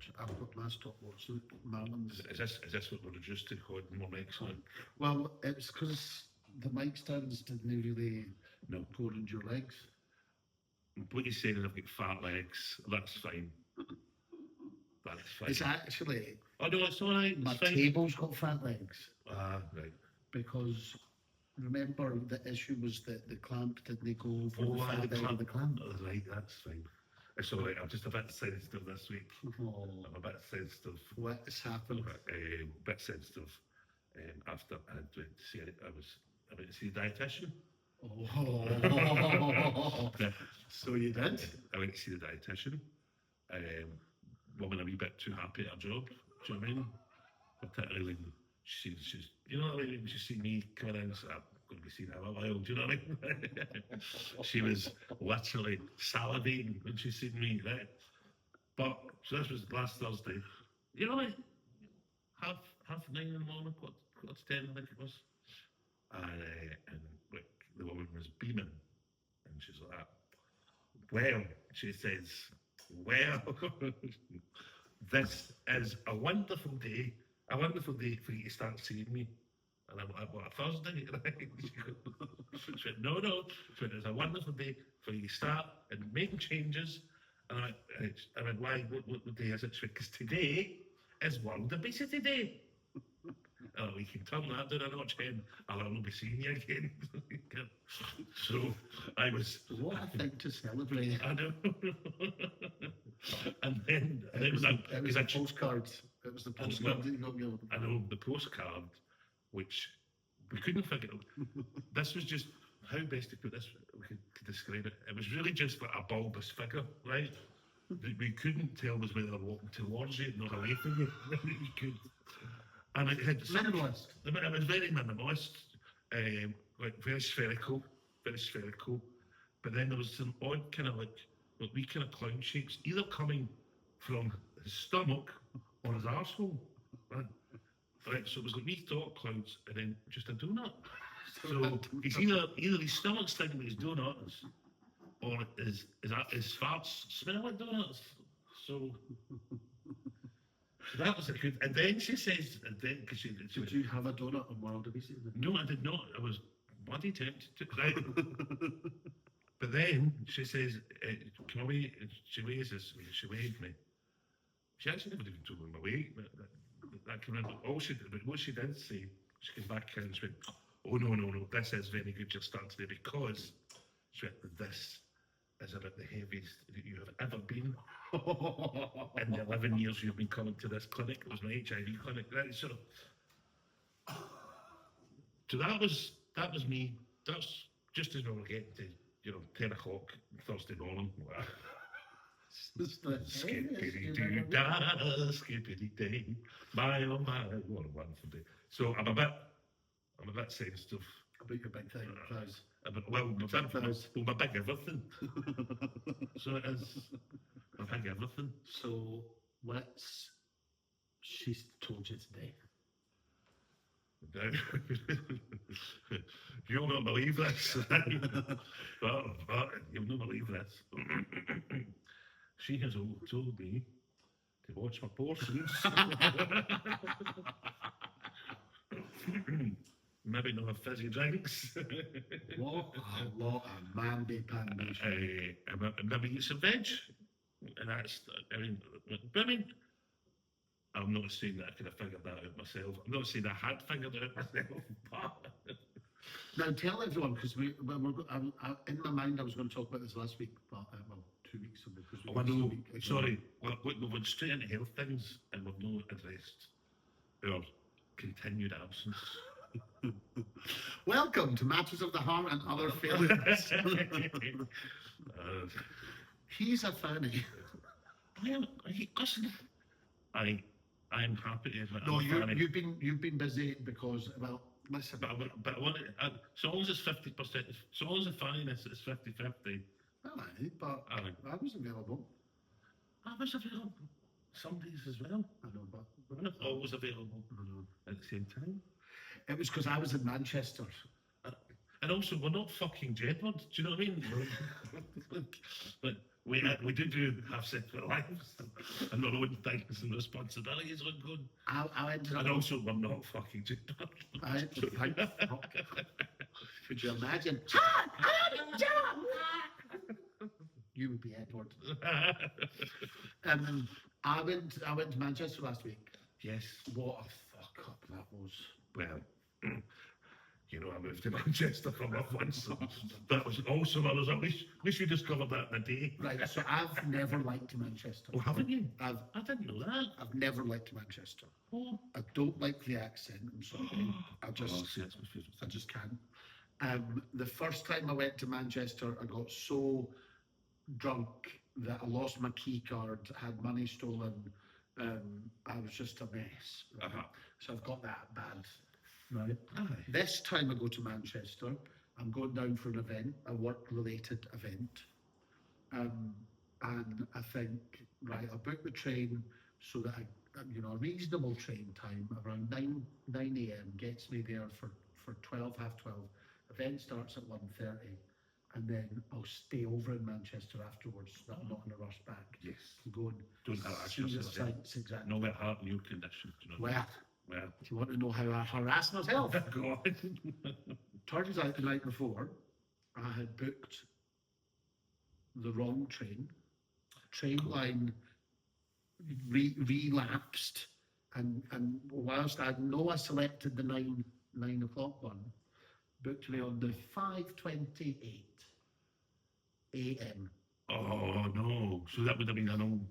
stopwatch. I've got my stopwatch. Marlon's. Is this what we're reduced to holding more mics on? Well, it's because the mic stands didn't really go around your legs. What you saying is I've got fat legs. That's fine. That's fine. It's actually. Oh no, it's all right. My fine. table's got fat legs. Right. Because remember the issue was that the clamp didn't go over the fat end of the clamp. Oh, right, that's fine. It's all right. I'm just a bit sensitive this week. Oh, I'm a bit sensitive. what has happened? A bit sensitive. After I went to see it, I went to see the dietitian. Oh, so you did? I went to see the dietitian. Woman a wee bit too happy at her job. Do you know what I mean? Particularly when she's you know what I mean? When she see me coming in, so I'm going to be seeing her a while. Do you know what I mean? She was literally salivating when she seen me, right? But so this was last Thursday. You know, like half 9 in the morning, quarter to 10, I think it was. And like the woman was beaming, and she's like that. Well, she says, well, this is a wonderful day for you to start seeing me. And I'm like, what, a Thursday? She went, no. She went, it's a wonderful day for you to start and making changes. And I went, why? What day is it? She went, because today is World Obesity Day. Oh, we can turn that down a notch, Ken. I'll not be seeing you again. So I was. What a thing to celebrate. I know. And then It was the postcard. It was the postcard that you got me on. I know, the postcard, which we couldn't figure out. This was just, how best to put this, we could describe it. It was really just like a bulbous figure, right? We couldn't tell was whether they were walking towards you, not away from you. We could. And it had Minimalist. It was very minimalist, like very spherical. But then there was some odd kind of like wee kind of clown shapes, either coming from his stomach or his arsehole. Right, so it was like wee thought clouds and then just a donut. So it's either his stomach's thinking with his donuts or his farts smell like donuts. So that was a good. And then she says, because she Did you have a donut on World Obesity Day? No, I did not. I was bloody tempted to. Right. But then she says, "Can we?" She weighs us. She weighed me. She actually never even told me my weight. That came in. What she did say, she came back in and she went, "Oh no! This is very good. You're starting today because she went, this is about the heaviest that you have ever been in the 11 years you've been coming to this clinic. It was my HIV clinic, right? So that was me. That's just as we were getting to 10 o'clock Thursday morning. Skippity doo da, skippity day, my oh my, what a wonderful day. So I'm a bit sensitive. About your big thing, Faz. My big everything. So it is my big everything. So she's told you today? You'll not believe this. but you'll not believe this. She has told me to watch my portions. Maybe not have fizzy drinks. What a lot of mamby-pamby. Maybe eat some veg. And that's, I mean, I'm not saying that I could have figured that out myself. I'm not saying I had figured it out myself. But now tell everyone, because in my mind I was going to talk about this last week, but 2 weeks ago. Oh, I know. Sorry, we went straight into health things and we've not addressed our continued absence. Welcome to Matters of the Heart and Other Failures. He's a fanny. Listen, I am happy to admit. No, you've been busy because, well, listen. But I want to, so long as it's 50%, so long as the fanniness is 50-50. Aye, but I was available. I was available. Some days as well. I know, but we're not always available at the same time. It was because I was in Manchester. And also, we're not fucking Jedward, do you know what I mean? we do have separate lives and our own things and responsibilities ongoing. I ended up. And also, we're not fucking I thank fuck. Could you imagine? I had a job. You would be Edward. I went to Manchester last week. Yes. What a fuck up that was. Well, you know, I moved to Manchester from up once, so that was also one of those. At least we discovered that in a day. Right, so I've never liked Manchester. Oh, haven't you? I didn't know that. I've never liked Manchester. Oh. I don't like the accent. I'm sorry. I just can't. The first time I went to Manchester, I got so drunk that I lost my key card, had money stolen. I was just a mess. Right? So I've got that bad. Right. This time I go to Manchester, I'm going down for an event, a work-related event. And I think, right, I'll book the train so that a reasonable train time around 9 a.m. gets me there for 12, half 12. Event starts at 1:30, and then I'll stay over in Manchester afterwards so that I'm not in a rush back. Yes. Go and Don't harass see the yourself. sights, exactly. No, we're heart in your condition. Do you know? Well, do you want to know how I harass myself? Go on. Turns out the night before, I had booked the wrong train. Train line relapsed, and whilst I know I selected the 9 o'clock one, booked me on the 5:28 a.m. Oh no! So that would have been an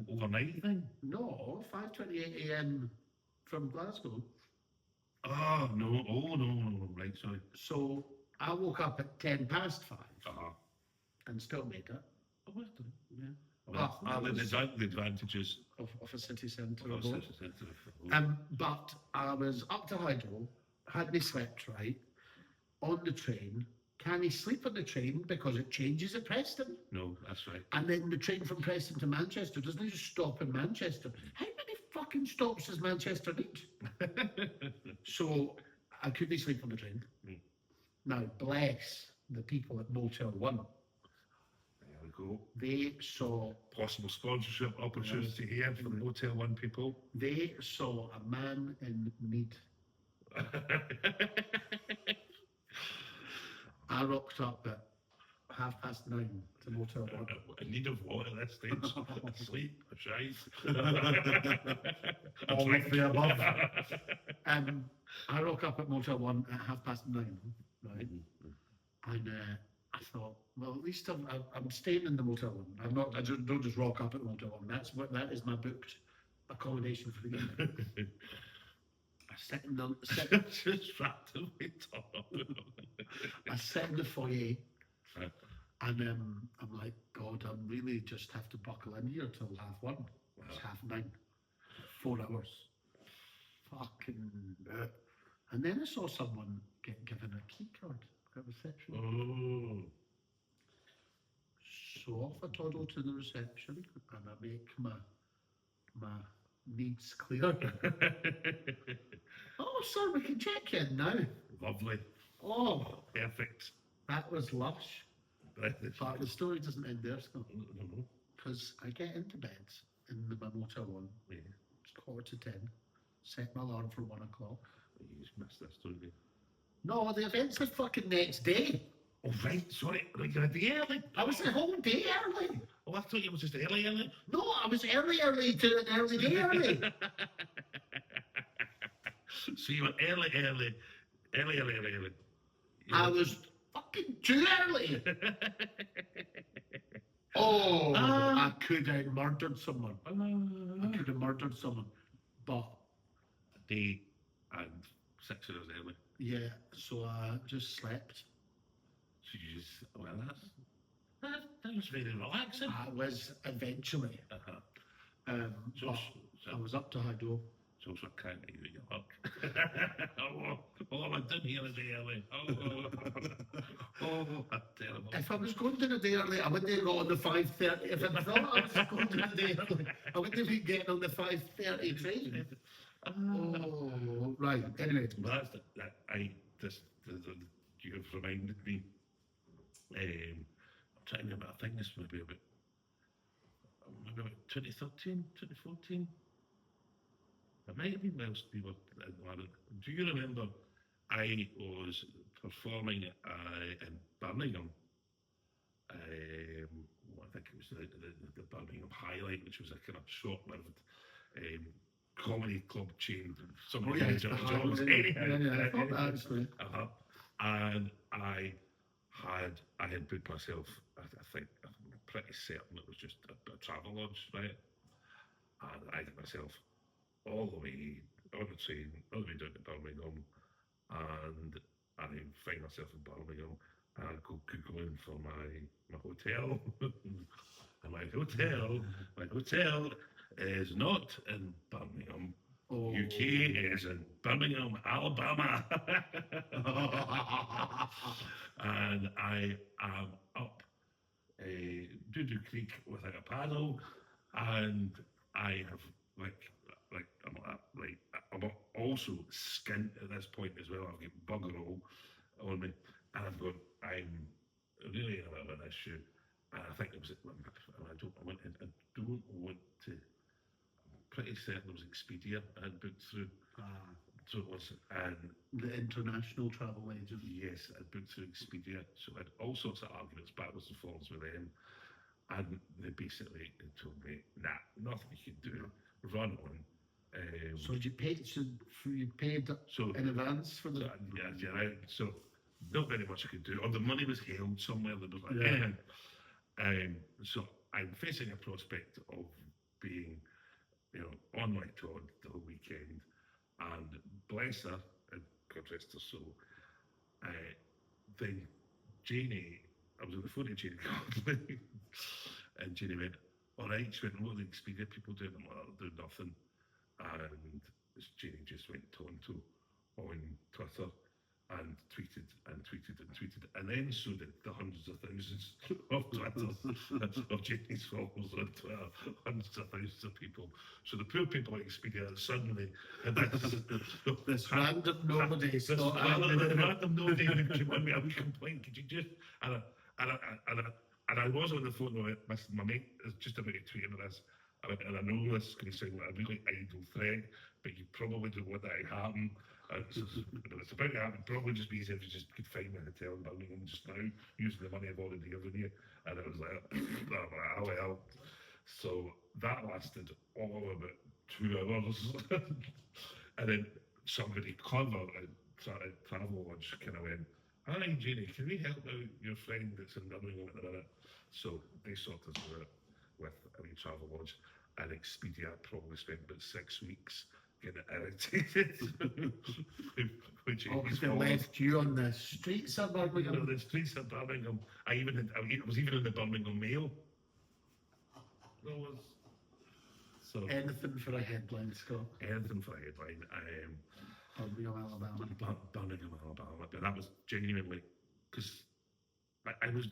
overnight thing. No, 5:28 a.m. from Glasgow. Oh no! Oh no! Right, sorry. So I woke up at 5:10 and still made it. Oh, what the? Yeah. Well, the advantages of a city centre. of a city centre. But I was up to Hydro, hadn't slept right, on the train. Can he sleep on the train because it changes at Preston? No, that's right. And then the train from Preston to Manchester doesn't just stop in Manchester. How many fucking stops does Manchester need? So I couldn't sleep on the train. Now, bless the people at Motel 1. There we go. They saw Possible sponsorship opportunity here for the Motel 1 people. They saw a man in need. I rocked up at 9:30 to Motel 1. In need of what at this stage? Sleep, a shite. All of the above. I rock up at Motel 1 at 9:30, right? And I thought, well, at least I'm staying in the Motel 1. I don't just rock up at the Motel 1. That is my booked accommodation for the evening. I sit in the just randomly talk. I sit in the foyer, and I'm like, God, I really just have to buckle in here till 1:30. It's 9:30. 4 hours. Fucking. And then I saw someone get given a key card at reception. Oh. So off I toddle to the reception, and I make my needs clear. Oh, sir, we can check in now. Lovely. Oh, Perfect. that was lush. But the story doesn't end there, Scott. Because I get into bed in my Motel 1. Yeah. It's 9:45. Set my alarm for 1 o'clock. You just missed this, don't you? No, the event's the fucking next day. Oh, right, sorry. Like, you're a day early. I was the whole day early. Oh, I thought you were just early. No, I was early to an early day early. So you were early. I was fucking too early. Oh, I could have murdered someone. I could have murdered someone. But A day and 6 hours early. yeah, so I just slept. So you just, well, that was very relaxing. I was eventually. But I was up to Hydro. So I can't hear you up. Oh, I'm done here a day early. That's terrible. If I was going to the day early, I wouldn't have got on the 5:30. If I thought I was going to the day early, I wouldn't have been getting on the 5:30 train. Oh, right. Anyway. Well, you have reminded me. I'm trying to remember, I think this maybe about 2013, 2014. It might have been whilst we were in London. Do you remember I was performing in Birmingham? I think it was the Birmingham Highlight, which was a kind of short-lived comedy club chain. Somebody jobs, Actually. And I had booked myself. I think I'm pretty certain it was just a travel lodge, right? And I got myself all the way on the train, all the way down to Birmingham, and I find myself in Birmingham, and I go googling for my hotel, and my hotel is not in Birmingham. UK is in Birmingham, Alabama. And I am up Doo-Doo Creek without a paddle, and I have I'm also skint at this point as well. I've got bugger all on me, and I'm really in a bit of an issue, and I think it was I don't want to. Pretty certain it was Expedia I had booked through. So it was, and the international travel agent. Yes, I booked through Expedia. So I had all sorts of arguments backwards and forwards with them, and they basically told me, "Nah, nothing you can do. Run on." So you paid? So you paid in advance for the? Yeah, right. So not very much I could do. Or the money was held somewhere. There was like anything. So I'm facing a prospect of being, on my tour the whole weekend, and bless her, and God rest her soul, then Janie, I was on the phone to Janie Godley, and Janie went, all right, she went, what are the Expedia people doing? I'm like, they're doing nothing, and Janie just went tonto on Twitter, and tweeted, and then so did the hundreds of thousands of Twitter, of Janie's followers on Twitter, hundreds of thousands of people. So the poor people at Expedia suddenly had this random nobody. Random nobody would come on me a wee complaint. Could you just and I was on the phone with my mate is just about to tweet about this. And I know this is going to sound like a really idle threat, but you probably don't want that to happen. It's about to happen. Probably just be easier if you just could find a hotel in Birmingham just now, using the money I've already given you. And it was like, oh well. So that lasted all of about 2 hours. And then somebody clever at Travel Lodge kind of went, hi Jeannie, can we help out your friend that's in Birmingham at the minute? So they sorted us out with a wee Travel Lodge, and Expedia probably spent about 6 weeks getting irritated. Because they left you on the streets of Birmingham. The streets of Birmingham. I was even in the Birmingham Mail. There was. So anything for a headline, Scott. Anything for a headline. Birmingham, Alabama. Birmingham, Alabama. But that was genuinely, because I was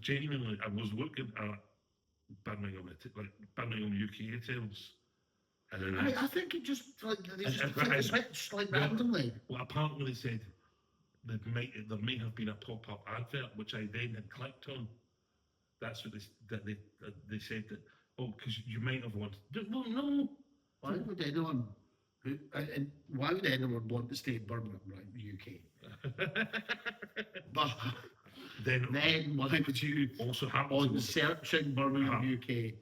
looking at Birmingham UK hotels. And then I think it just like randomly. Well, apparently they said there may have been a pop-up advert, which I then had clicked on. That's what they said that. Oh, because you might have wanted. Well, no. Why would anyone want to stay in Birmingham, right, UK? But then why would you also have on searching Birmingham, UK,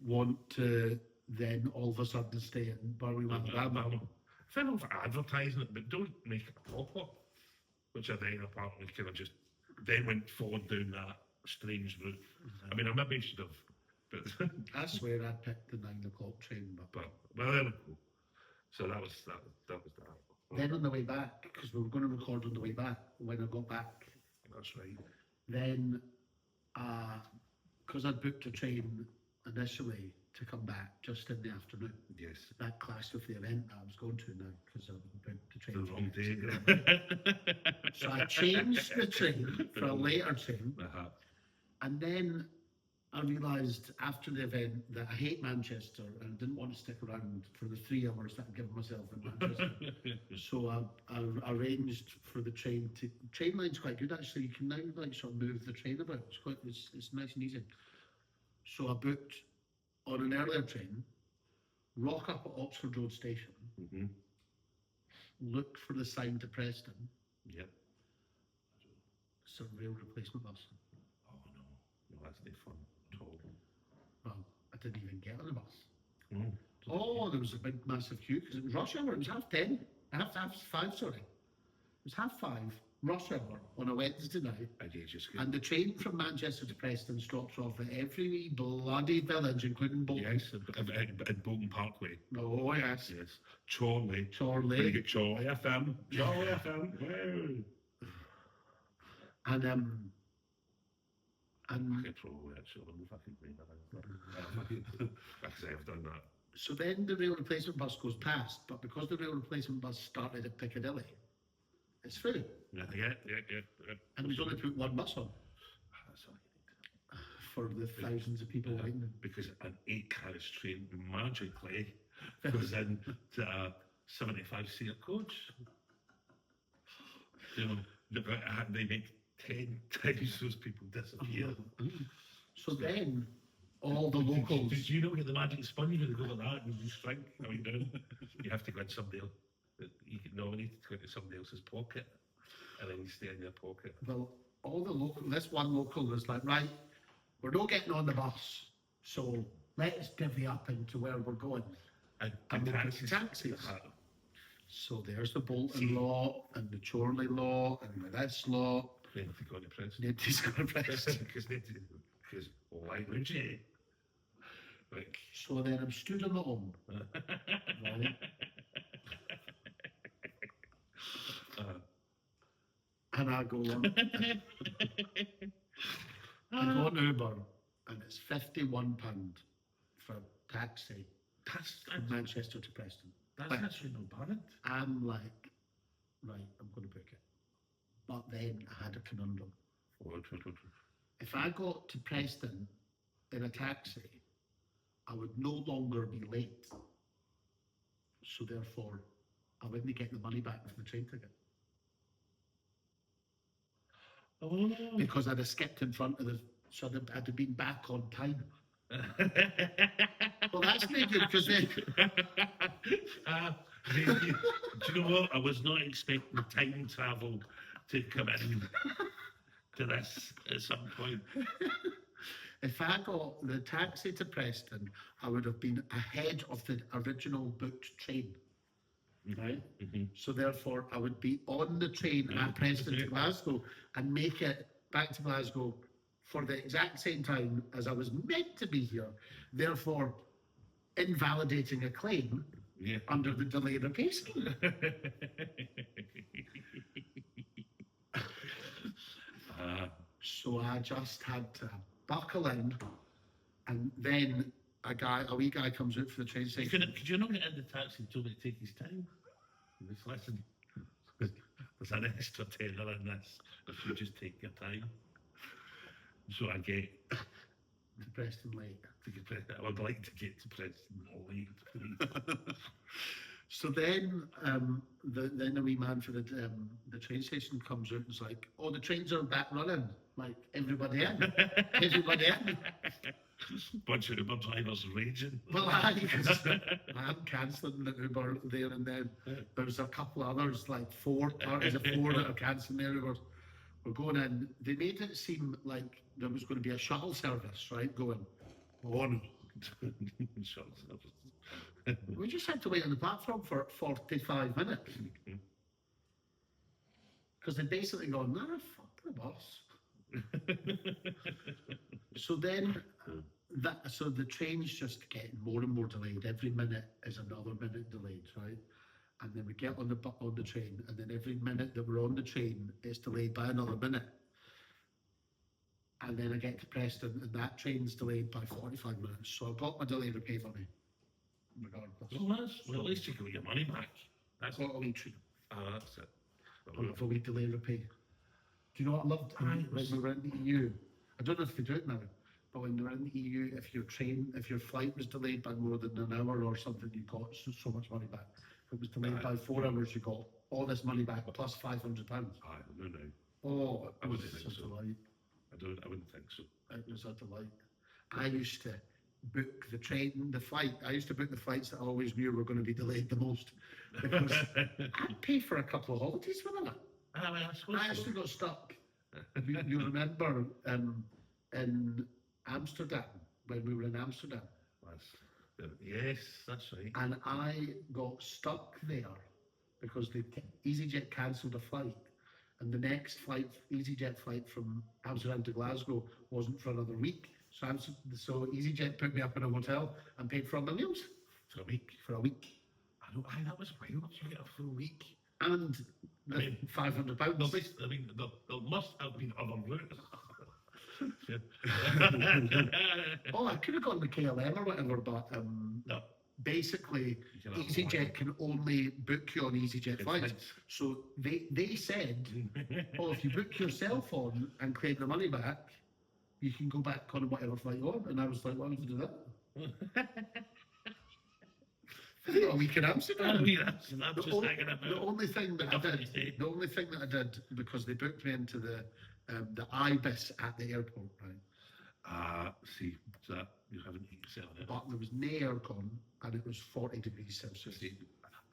want to then all of a sudden stay in Birmingham, Alabama? Fair enough for advertising it, but don't make it a pop-up. Which I then apparently kind of just then went forward down that strange route. I mean, I maybe should have. But I swear I picked the 9 o'clock train, but well, there we go. So that was that. Then on the way back, because we were going to record on the way back, when I got back. That's right. Then, because I'd booked a train initially to come back just in the afternoon. Yes. That clashed with the event that I was going to now because I booked the train. The wrong day. So I changed the train for a later train. And then I realised after the event that I hate Manchester and I didn't want to stick around for the 3 hours that I'd given myself in Manchester. So I arranged for the train to. Train line's quite good actually. You can now like sort of move the train about. It's nice and easy. So I booked on an earlier train, rock up at Oxford Road Station, look for the sign to Preston. Yep. It's a rail replacement bus. Oh no, no, that's no fun at all. Well, I didn't even get on the bus. Mm. Oh, there was a big massive queue because it was rush hour. It was 10:30. Half 5, sorry. It was 5:30, rush hour on a Wednesday night. And the train from Manchester to Preston stops off at every bloody village, including Bolton. Yes, and Bolton Parkway. Oh, yes. Yes. Chorley. Chorley. Very good Chorley FM. Chorley FM. Wow. And I could probably actually, I wonder if I could bring that in. Because I've done that. so then the rail replacement bus goes past, but because the rail replacement bus started at Piccadilly, it's full. Yeah. And we've only put one bus on That's all you need. for the thousands of people waiting. Because an 8-carriage train magically goes in to a 75-seat coach. You know, they make 10 times those people disappear. So then all the locals. Did you know get the magic sponge when they go like that and you shrink? I mean, down. You have to go in somebody else. You get nominated to go into somebody else's pocket, and then you stay in your pocket. Well, all the local. This one local was like, right, we're not getting on the bus, so let's divvy up into where we're going. And we'll put taxis. So there's the Bolton law and the Chorley law and the this law. Then if you go to press. Nobody's going to press. Because why would you? Like. So then I'm stood on the home. Right? And I go on. I go on Uber, and it's £51 for a taxi from Manchester to Preston. That's actually not bad. I'm like, right, I'm going to book it. But then I had a conundrum. If I got to Preston in a taxi, I would no longer be late. So therefore, I wouldn't get the money back for the train ticket. Oh. Because I'd have skipped in front of so I'd have been back on time. Well, that's not good because then. Do you know what? I was not expecting time travel to come in to this at some point. If I got the taxi to Preston, I would have been ahead of the original booked train. Right? So therefore, I would be on the train at Preston to Glasgow and make it back to Glasgow for the exact same time as I was meant to be here. Therefore, invalidating a claim under the delay repay scheme. So I just had to buckle in, and then a wee guy comes out for the train station. Could you not get in the taxi and tell me to take his time? Just listen. There's an extra tenner in this if you just take your time. So I get to Preston late. I would like to get to Preston late, please. So then, then the wee man for the train station comes out and is like, "Oh, the trains are back running. Like everybody in, everybody in." Bunch of Uber drivers raging. Well, I'm cancelling the Uber there and then. There's a couple others, like parties of 4 that are cancelling their Ubers. We're going in. They made it seem like there was going to be a shuttle service, right? Going on. Shuttle service. We just had to wait on the platform for 45 minutes. Because they basically gone, nah, fuck the bus. So then, so the train's just getting more and more delayed. Every minute is another minute delayed, right? And then we get on the train, and then every minute that we're on the train is delayed by another minute. And then I get to Preston, and that train's delayed by 45 minutes. So I got my delay repay money, regardless. Well, at least you got your money back. That's what a wee treat. That's it. I love a wee delay repay. Do you know what I loved when we were in the EU? I don't know if they do it now, but when they're in the EU, if your flight was delayed by more than an hour or something, you got so much money back. If it was delayed by 4 hours, you got all this money back plus £500. I don't know. Oh, I it was wouldn't think such so. a delight. I wouldn't think so. It was a delight. I used to book the flight. I used to book the flights that I always knew were going to be delayed the most because I'd pay for a couple of holidays with them. I suppose I actually got stuck. You remember in Amsterdam, when we were in Amsterdam, yes, that's right. and I got stuck there because EasyJet cancelled a flight, and the next flight, EasyJet flight from Amsterdam to Glasgow, wasn't for another week. So EasyJet put me up in a hotel and paid for my meals For a week. for a week, I know, that was wild. You get a full week. and I mean, £500. There must have been other routes. Oh, I could have gone to KLM or whatever, but No. basically You can have EasyJet can only book you on EasyJet flights. Flights. So they said, oh, if you book yourself on and claim the money back, you can go back on whatever flight you want. And I was like, why would you do that? I got a week in Amsterdam. I'm just hanging about. The only thing that I did, because they booked me into the ibis at the airport, right? See, so that you haven't hit yourself there. But there was no aircon and it was 40 degrees Celsius. See,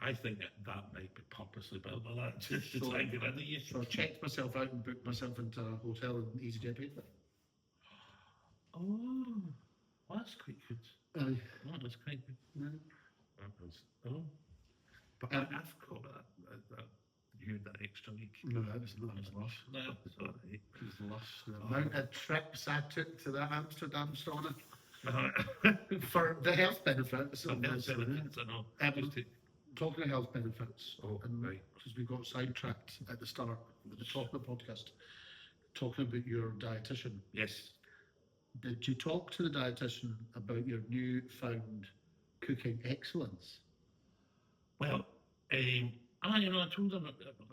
I think that might be purposely built like that, just to So- try and get rid of you. So I checked myself out and booked myself into a hotel in EasyJet paid for it. Oh, well, that's quite good. Aye. Oh, that's quite good. Yeah. But Um, I forgot that you had that extra week. No, that was lush. No, it's all right. It was lush. The amount of trips I took to that Amsterdam sauna for the health benefits. I know. Just to- Talking of health benefits, Oh, right. because we got sidetracked at the start at the top of the podcast, talking about your dietitian. Yes. Did you talk to the dietitian about your newfound cooking excellence? Well, I told them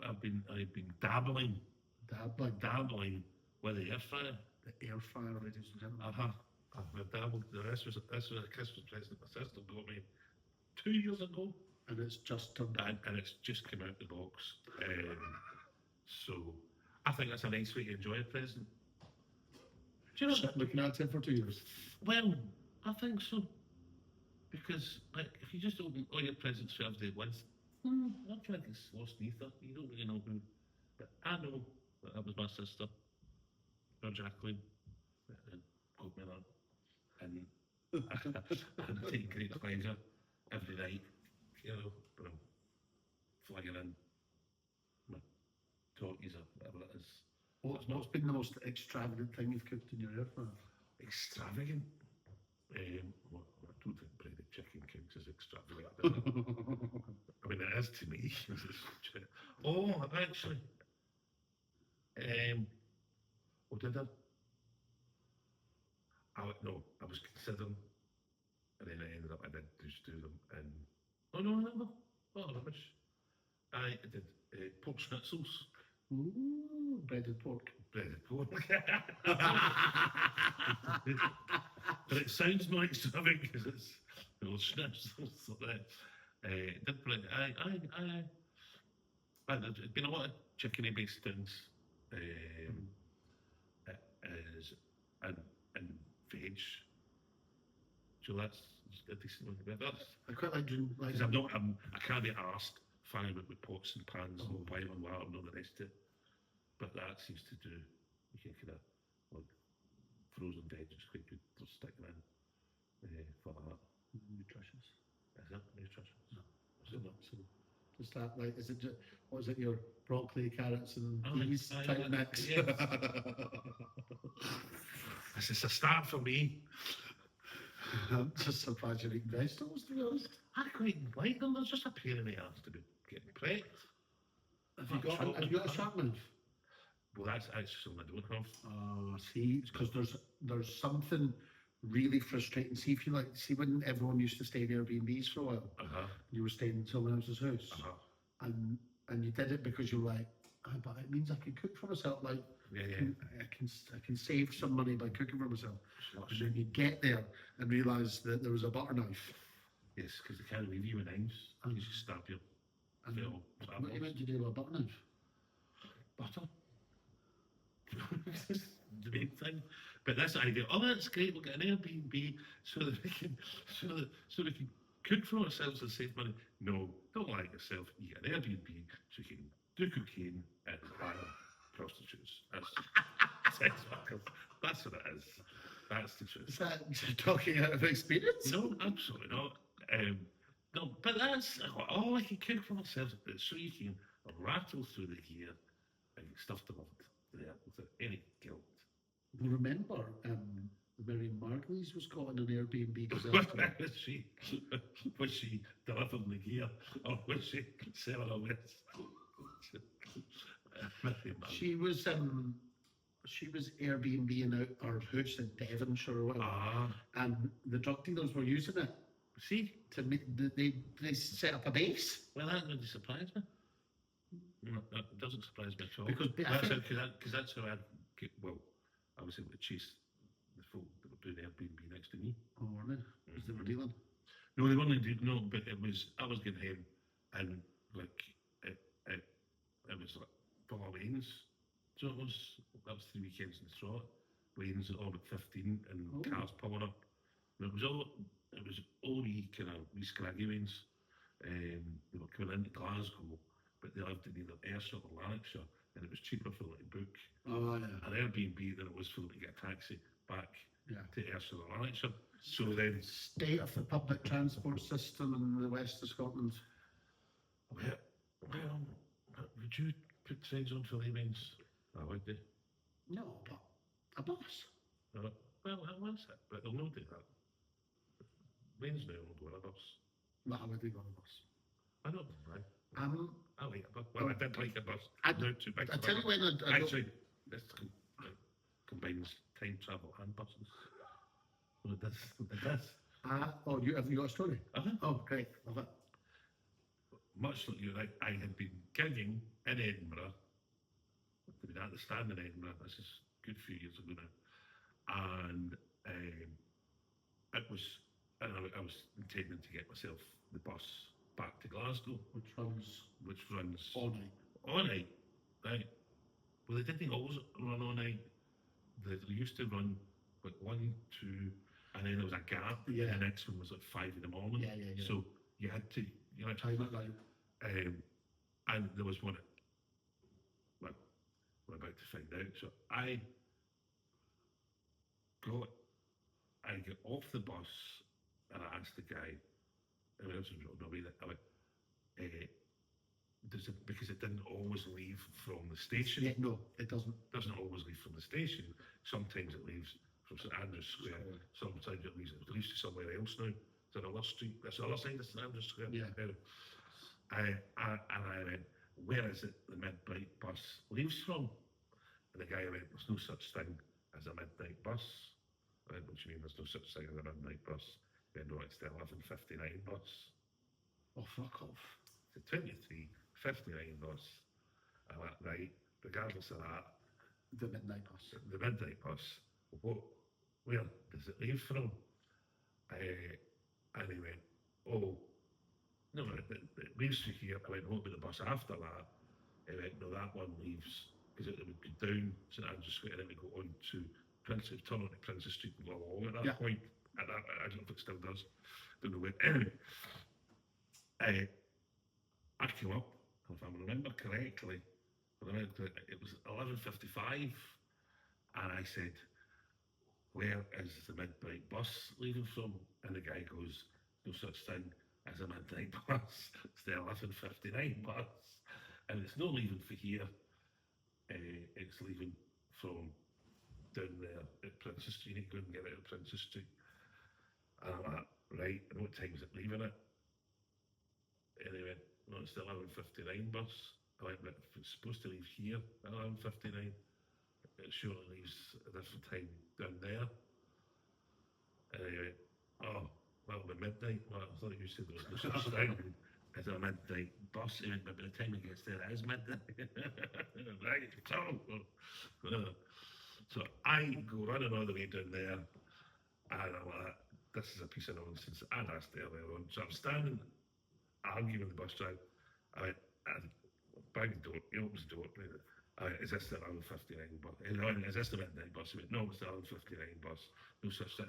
I've been dabbling with the air fryer. The air fryer, ladies and gentlemen. I've dabbled. This was a Christmas present my sister got me 2 years ago, And it's just turned out. and it's just come out the box. So I think that's a nice way to enjoy a present. Do you know? Sit looking at it for 2 years. Well, I think so. Because, like, if you just open all your presents for every day at once, I think it's lost ether. You don't really know who. But I know that was my sister, or Jacqueline, and got me that. And I take great pleasure every night, when I'm flagging in my talkies or whatever it is. What's been the most extravagant thing you've cooked in your air fryer? Extravagant. Well, I don't think breaded chicken cakes is extravagant. Is it? I mean, it is to me. Oh, actually. Did I? No, I was considering, and then I ended up, I did just do them, and no. Oh, rubbish. I did pork schnitzels. Ooh, breaded pork. Breaded pork. But it sounds more extravagant because it's schnitzels. So did bread. There's been a lot of chickeny based things. And veg. So that's a decent one. I quite like doing like. Because I can't be asked fine with pots and pans and wine and water and all the rest of it. But that seems to do. You can kind of like frozen veg is quite good for sticking in for that. Nutritious. Is it nutritious? No. Is it not? So, is that like? Is it just what is it? Your broccoli, carrots, and Oh, peas type mix? yes. This is a start for me. I'm just surprised you're eating vegetables, to be honest. I quite like them. There's just a pain in the arse to be getting prepped. Have you got a sharp knife? Well, that's actually something I don't have. See, because there's something really frustrating. See when everyone used to stay in Airbnbs for a while, you were staying in someone else's house, and you did it because you were like, but it means I can cook for myself. Like, I can save some money by cooking for myself. And then you get there and realise that there was a butter knife. Yes, because they can't leave you with knives. You just stab your And fellow what are you travellers. meant to do with a butter knife? Butter. That's the main thing. But that's the idea. Oh, that's great. We'll get an Airbnb so that we can cook for ourselves and save money. No, don't lie to yourself. You get an Airbnb so you can do cocaine and hire prostitutes. That's sex workers. That's what it is. That's the truth. Is that talking out of experience? No, absolutely not. No, but that's all I can cook for myself so you can rattle through the gear and get stuff delivered there without any guilt. Remember, Mary Margulies was caught in an Airbnb disaster. Was she delivering the gear or was she selling a list? She was Airbnb-ing out our house in Devonshire or whatever, and the drug dealers were using it. See, to make, they set up a base. Well, that doesn't surprise me. No, that doesn't surprise me at all. Because that's how I was able to chase the folk that were doing Airbnb next to me. Oh, were they? Because they were dealing. No, they weren't doing. No, but I was getting him, and like it was like full of lanes. So that was 3 weekends in the trot. Lanes at all but 15, and cars pulling up. And it was all wee kind of wee scraggy lanes. They were coming into Glasgow, but they lived in either Ayrshire or Lanarkshire, and it was cheaper for them to book an Airbnb than it was for them to get a taxi back to Ayrshire or Lanarkshire. So then, state of the public transport system in the west of Scotland. Well, would you put signs on for lanes? I would do. No, but a bus. Well, that was it, but they'll not do that. Lanes now will go on a bus. No, I would do on a bus. I don't know, right? I like a bus. Well, I did like a bus. I tell you when actually, this combines time travel and buses. Well, it does. Have you got a story? Oh, great. Love it. Much like you, I had been gigging in Edinburgh. I'd been at the stand in Edinburgh. This is a good few years ago now, and I was intending to get myself the bus back to Glasgow, which runs all night. All night, right? Well, they didn't always run all night. They used to run like 1, 2, and then there was a gap. Yeah. And the next one was like 5 in the morning. Yeah. So you had to, time it right. And there was one. Well, we're about to find out. So I got off the bus and I asked the guy. I went, because it didn't always leave from the station. Yeah, no, it doesn't. Doesn't always leave from the station. Sometimes it leaves from St Andrews Square. Sometimes it leaves to somewhere else now. It's another street. That's the other side of St Andrews Square. Yeah. And I went, where is it the midnight bus leaves from? And the guy went, there's no such thing as a midnight bus. I went, what do you mean there's no such thing as a midnight bus? He went, no, it's the 11:59 bus. Oh, fuck off. The 23:59 bus. I went, right, regardless of that. The midnight bus. The midnight bus. Where does it leave from? And he went, oh, no, it leaves through here. I went, what about the bus after that? He went, no, that one leaves, because it would go down St Andrews Square and then we go on to Princess, turn on to Princess Street and go along at that point. I don't know if it still does. Don't know where. Anyway, I came up, if I remember correctly, it was 11:55, and I said, where is the midnight bus leaving from? And the guy goes, no such thing as a midnight bus. It's the 11:59 bus, and it's not leaving for here. It's leaving from down there at Princess Street. You go and get it at Princess Street. And I'm like, right, and what time is it leaving it? And he went, no, it's the 11:59 bus. I went, but if it's supposed to leave here at 11:59, it surely leaves a different time down there. And he went, oh, well, by midnight. Well, I thought you said there was no such thing is it a midnight bus? He went, but by the time it gets there, it is midnight. Right, so I go running all the way down there, and I'm like, this is a piece of nonsense. I'd asked earlier on. So I'm standing, arguing with the bus driver. I went, bang the door, he opens the door. I went, is this the 11:59 bus? Is this the midnight bus? He went, no, it's the 11:59 bus. No such thing.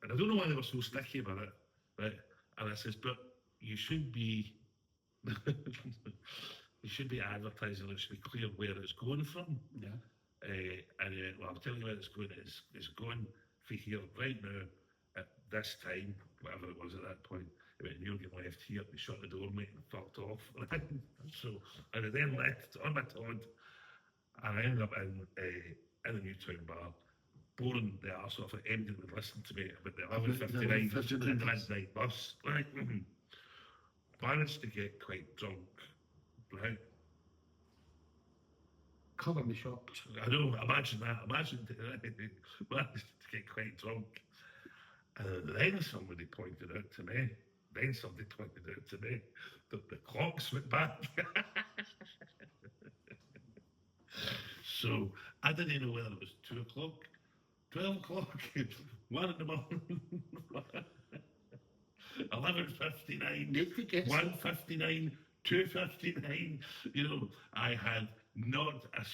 And I don't know why they were so sticky about it, right? And I says, but you should be, you should be advertising. It should be clear where it's going from. Yeah. And he went, well, I'll tell you where it's going. It's going for here right now at this time, whatever it was at that point. He went, you're getting left here. They shut the door, mate, and fucked off. So I was then left on my Todd, and I ended up in the Newtown bar, boring the arse off it. Anybody would listen to me about the 11:59 midnight bus. Right? Managed to get quite drunk, right? Colour me shocked. I know, imagine that. Imagine managed to get quite drunk. And then somebody pointed out to me, that the clocks went back. So I didn't know whether it was 2 o'clock, 12 o'clock, 1 in the morning, 11:59, 1:59, 2:59. You know, I had not a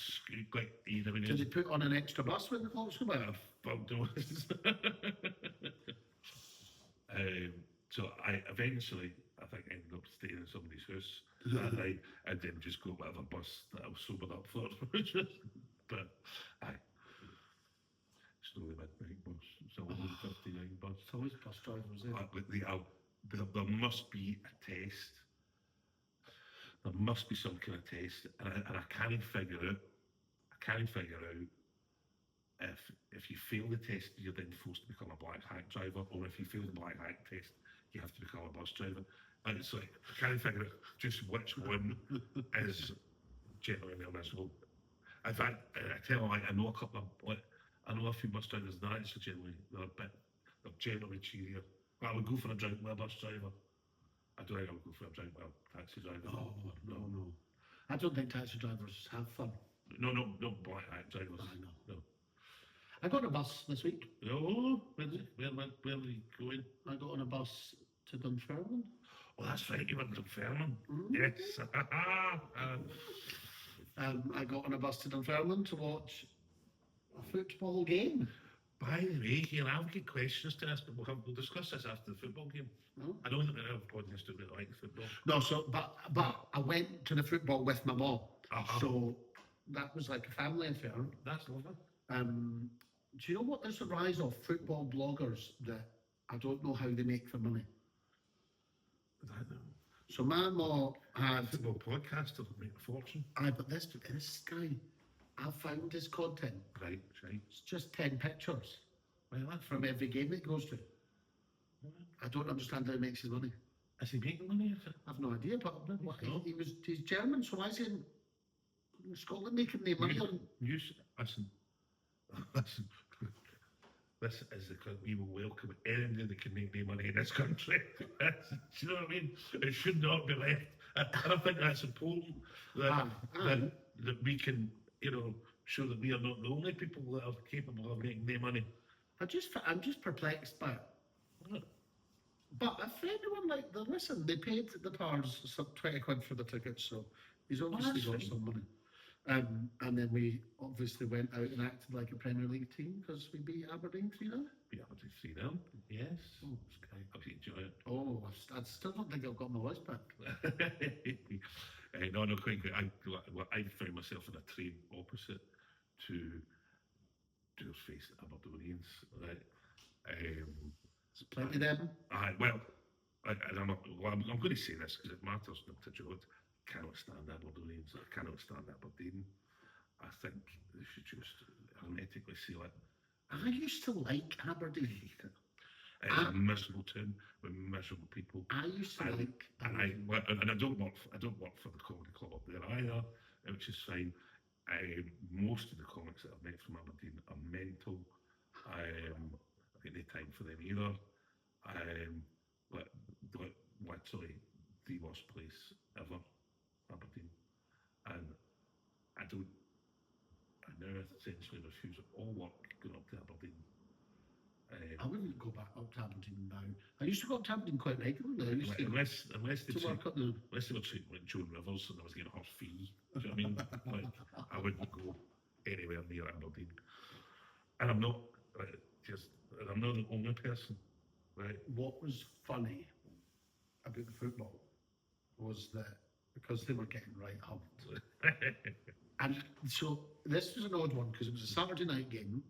like, you know, Did they put on an extra bus when the clocks go back? Fuck knows. So I eventually, I think, ended up staying in somebody's house that night, and then just go whatever bus that I was sobered up for. But aye, it's not the midnight bus. It's a 11:59 bus. It's always bus drivers, There must be a test. There must be some kind of test, and I can't figure out if you fail the test, you're then forced to become a black hack driver, or if you fail the black hack test, you have to become a bus driver. And it's like, I can't figure out just which one is genuinely miserable. In fact, I tell you, I know a couple of, I know a few bus drivers that actually they're generally cheerier. I would go for a drink with a bus driver. I don't think I would go for a drink with a taxi driver. No. I don't think taxi drivers have fun. No, black hack drivers. I know. No. I got on a bus this week. Oh, where are you going? I got on a bus to Dunfermline. Oh, that's right, you went to Dunfermline. Mm. Yes. I got on a bus to Dunfermline to watch a football game. By the way, here, I've got questions to ask, but we'll discuss this after the football game. No? I don't think we have a podcast to really like football. No, but I went to the football with my mom. So that was like a family affair. That's lovely. Do you know what? There's a rise of football bloggers that I don't know how they make their money. I don't know. So my mom had Football podcasters make a fortune. Aye, but this guy, I found his content. Right. It's just 10 pictures Well, that's from every game he goes to. I don't understand how he makes his money. Is he making money? I've no idea, but No. he's German, so why is he in Scotland making the money on? Listen. This is the country we will welcome anybody that can make any money in this country. Do you know what I mean? It should not be left. And I think that's important that we can, show that we are not the only people that are capable of making their money. I'm just perplexed by it. But if anyone listen, they paid the Pars some 20 quid for the tickets, so he's obviously got some money. And then we obviously went out and acted like a Premier League team because we beat Aberdeen 3-0. Beat Aberdeen 3-0, yes. Oh, it's great. I've enjoyed it. Oh, I still don't think I've got my voice back. No, quite good. I found myself in a train opposite to face Aberdonians, right? There's plenty of them. I'm going to say this because it matters not to Jod. Cannot stand Aberdonians. I cannot stand Aberdeen. I think they should just hermetically seal it. I used to like Aberdeen. It's a miserable town with miserable people. I used to like, and I don't work for the comedy club up there either, which is fine. Most of the comics that I've met from Aberdeen are mental. I have no time for them either. literally the worst place ever, Aberdeen. And I now essentially refuse all work going up to Aberdeen. I wouldn't go back up to Aberdeen now. I used to go up to Aberdeen quite regularly. I used to Unless they work up the. unless they were treating like Joan Rivers and I was getting her fee. Do you know what I mean? Like, I wouldn't go anywhere near Aberdeen. And I'm not I'm not the only person, right? What was funny about the football was that because they were getting right humped. And so this was an odd one because it was a Saturday night game,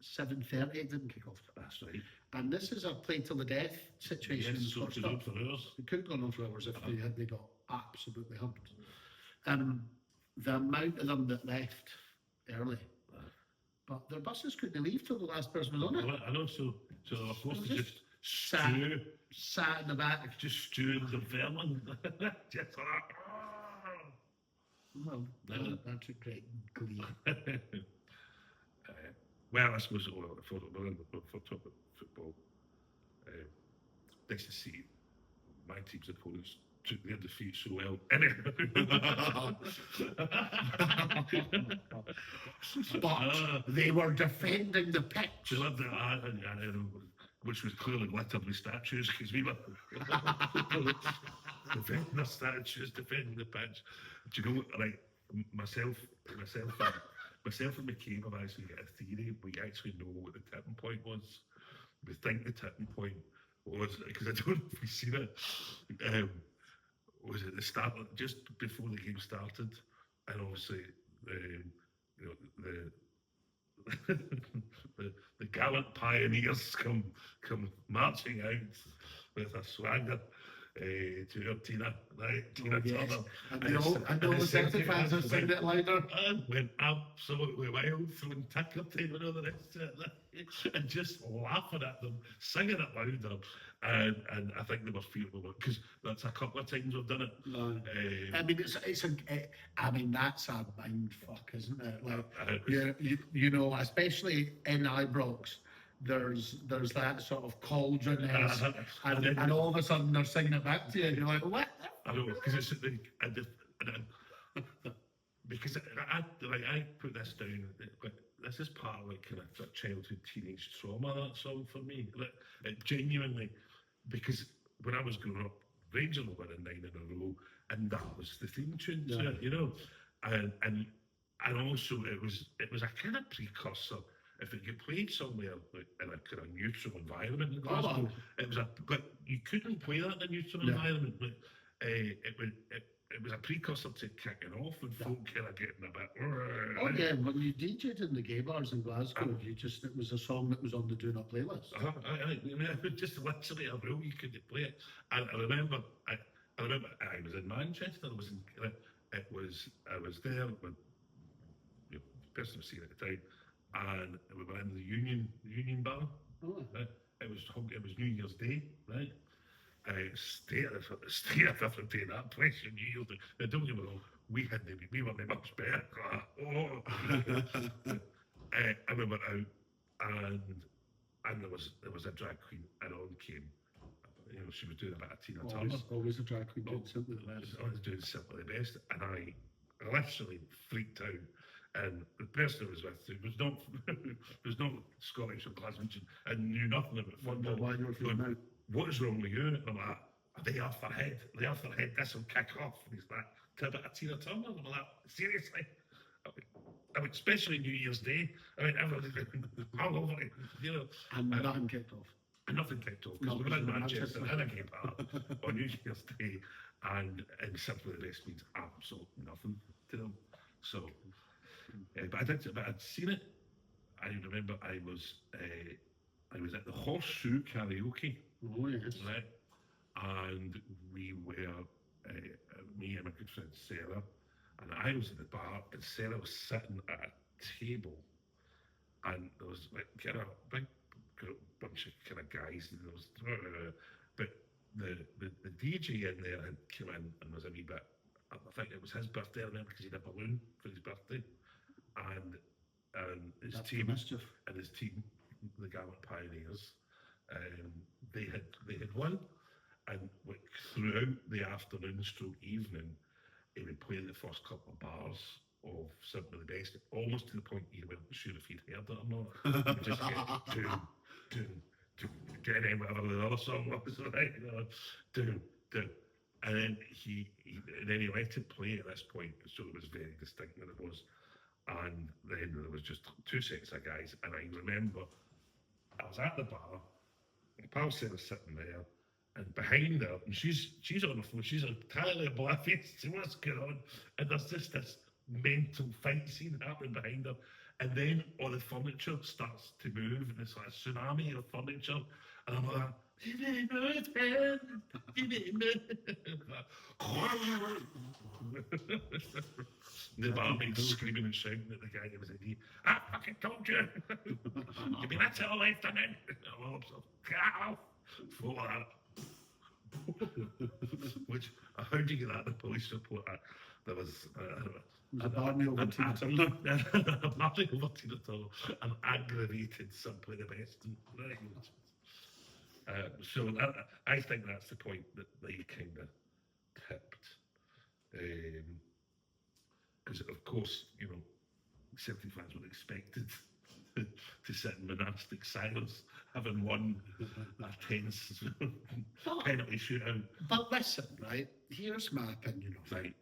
7:30. It didn't kick off. That's right. And this is a play till the death situation. Yes, so it's good for us. It could have gone on for hours if they got absolutely humped. The amount of them that left early, but their buses couldn't leave till the last person was on it. I know, so they were supposed to just sat in the back. Just stew in the vermin. Just like, Well, that's a great glee. well, I suppose for talking football, nice to see my team's opponents took their defeat so well. But they were defending the pitch. Which was clearly littered with statues because we were defending the statues, defending the pitch. Do you know, like myself and McCabe have actually got a theory. We actually know what the tipping point was. We think the tipping point was, because I don't know if we've seen it, was it the start, just before the game started, and obviously the gallant pioneers come marching out with a swagger to your Tina, right? Tina Turner. And the Celtic fans are singing it louder. And went absolutely wild, throwing ticker tape and all the rest of it, and just laughing at them, singing it louder. And I think they were fearful because that's a couple of times we've done it. No. I mean, that's a mind fuck, isn't it? Like, you know, especially in Ibrox, there's that sort of cauldron, and all of a sudden they're singing it back to you, and you're like, what? I know, because it's because I put this down. This is part of like kind of childhood, teenage trauma. That song for me, genuinely, because when I was growing up, Rangers were winning 9 in a row, and that was the theme tune to it, you know, and also it was a kind of precursor. If it get played somewhere like, in a kind of neutral environment in Glasgow, but you couldn't play that in a neutral environment. But it was a precursor to kicking off and folk kind of getting a bit. Oh yeah, when you DJ'd in the gay bars in Glasgow, it was a song that was on the Do Not playlist. Just literally a rule, you couldn't play it. And I remember I was in Manchester. I was there when the person was seeing at the time. And we were in the Union Bar. Oh. It was New Year's Day, right? State of different day that place in New Year's Day. Now, don't get me wrong, we weren't much better. And we went out, and there was a drag queen, and on came. You know, she was doing a bit of Tina Turner. Always a drag queen doing Simply the Best. I was doing Simply the Best, and I literally freaked out. And the person I was with was not Scottish or Glaswegian and knew nothing about football. Why you were feeling out? What is wrong with you? And I'm like, are they off their head? Are they off their head? This will kick off. And he's like, to a bit of Tina Turner. And I'm like, seriously? I mean, especially New Year's Day. I mean, everybody's all over it, you know. And nothing kicked off. And nothing kicked off. Because we were in Manchester in a game park on New Year's Day. And Simply the Best means absolutely nothing to them. So... but I'd seen it. I remember I was at the Horseshoe Karaoke, right? And we were me and my good friend Sarah, and I was at the bar, and Sarah was sitting at a table, and there was like kind of a big bunch of kind of guys, and there was, but the DJ in there had come in and was a wee bit. I think it was his birthday. I remember because he had a balloon for his birthday. And his team, the gallant pioneers, they had won, And like, throughout the afternoon stroke evening, he would play the first couple of bars of Simply the Best, almost to the point you weren't sure if he'd heard it or not. He would just get doom, doom, doom, and then whatever the other song was, right? You know, doom, doom. And then he let it play at this point, so it was very distinct that it was. And then there was just two sets of guys, and I remember I was at the bar, my pal Sarah's sitting there, and behind her, and she's on the floor, she's entirely oblivious to what's going on, and there's just this mental fight scene happening behind her, and then all the furniture starts to move, and it's like a tsunami of furniture, and I'm like, the barmaid's screaming and shouting at the guy that was in here. I fucking told you! You've been at it all afternoon! Get off! For that. Which, how do you get that in the police report? There was a barmaid over an aggravated Simply the Best. So I think that's the point that they kind of tipped. Because, of course, you know, 70 fans were expected to sit in monastic silence, having won a tense penalty shootout. But listen, right, here's my opinion of it. Right.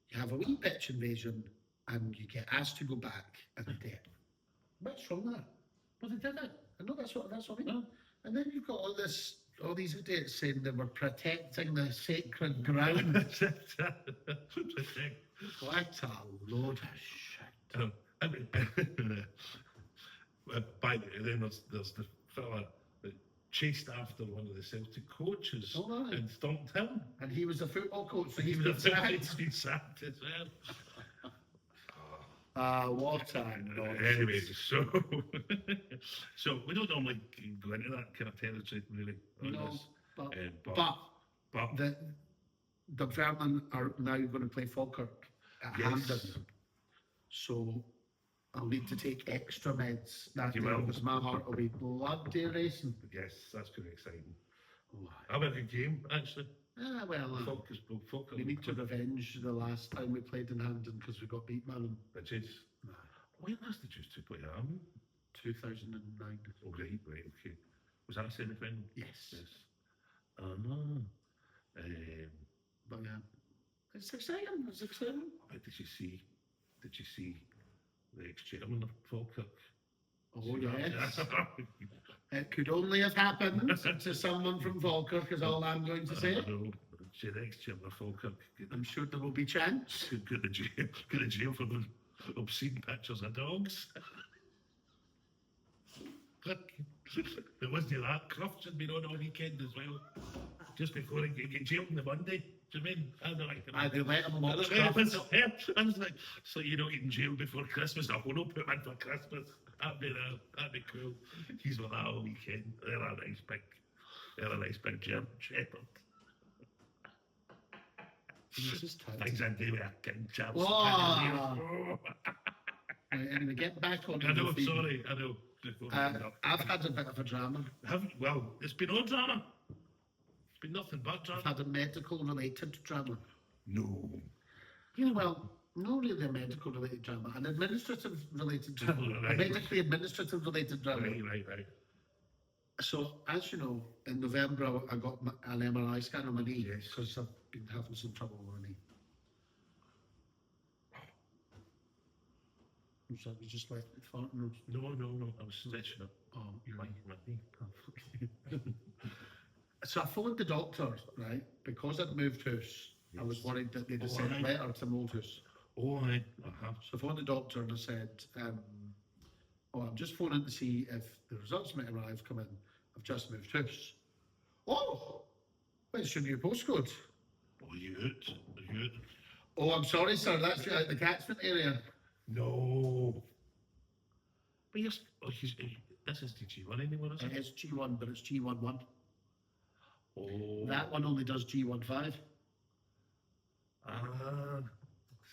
You have a wee bitch invasion and you get asked to go back and dead. What's wrong with that? Well, they did it. I know that's what I mean. And then you've got all these idiots saying they were protecting the sacred ground. What a load of shit. Then there's the fella that chased after one of the Celtic coaches and stomped him. And he was a football coach, so He's been sacked. been sacked as well. What a nonsense. Anyway, so we don't normally go into that kind of territory, really. No, but the Vernon are now going to play Falkirk at Hampden. So I'll need to take extra meds that day because my heart will be bloody racing. Yes, that's going to be exciting. Oh, How about a good game, actually? Falkirk, we need to revenge the last time we played in Hampden because we got beat by them. Which is? When last did you two play Hampden? 2009. Oh, right, okay. Was that a semi-final? Yes. But yeah, it's exciting. Did you see the ex-chairman of Falkirk? Oh yes. It could only have happened to someone from Falkirk, is all I'm going to say. No, the ex-chairman of Falkirk. I'm sure there will be chance. Go to jail for the obscene pictures of dogs. There wasn't that. Crufts had been on all weekend as well. Just before he get jailed on the Monday. Do you mean? I don't like they let him watch Crufts. I was like, so you don't get in jail before Christmas? I will not put him in for Christmas. That'd be cool. He's with that all weekend. They're a nice big German shepherd. Things I do with a king chance. And we get back on. I know, sorry, I know. I've had a bit of a drama. Well, it's been all drama. It's been nothing but drama. I've had a medical related drama. No. Yeah, well, not really a medical related drama, an administrative related drama. A medically administrative related drama. Right. So, as you know, in November I got an MRI scan on my knee because I've been having some trouble with my knee. So you just left me farting? No, I was stretching it. Oh, you're right. My knee. So I phoned the doctor, right, because I'd moved house. I was worried that they'd have sent a letter to my old house. Oh, aye. So I phoned the doctor and I said, I'm just phoning to see if the results might arrive, come in. I've just moved house. Oh, where's your new postcode? Oh, you out. Oh, I'm sorry, sir, that's the catchment area. No. But this is the G1 anymore, is it? It is G1, but it's G11. Oh. That one only does G15.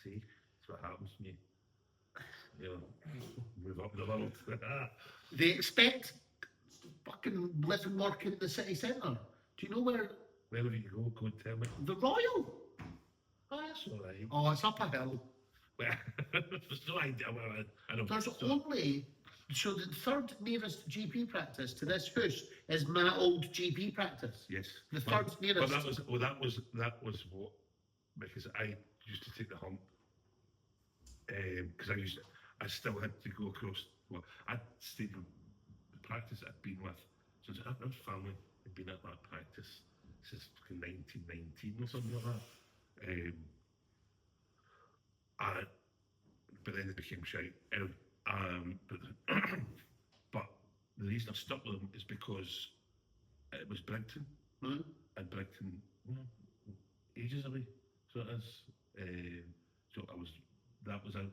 See, that's what happens to me. Move up the world. They expect fucking live and work in the city centre. Do you know where Wherever you go and tell me. The Royal. Oh, that's all right. Oh, it's up a hill. Well, there's no idea where I don't There's only, so the third nearest GP practice to this house is my old GP practice. Yes. The third nearest. But that was what, because I used to take the hump, because I still had to go across, well, I stayed in the practice I'd been with, so our family had been at that practice since 1919 or something like that. But then it became shite. Anyway, but the reason I stuck with them is because it was Brighton, and Brighton, ages away. So it is. So that was a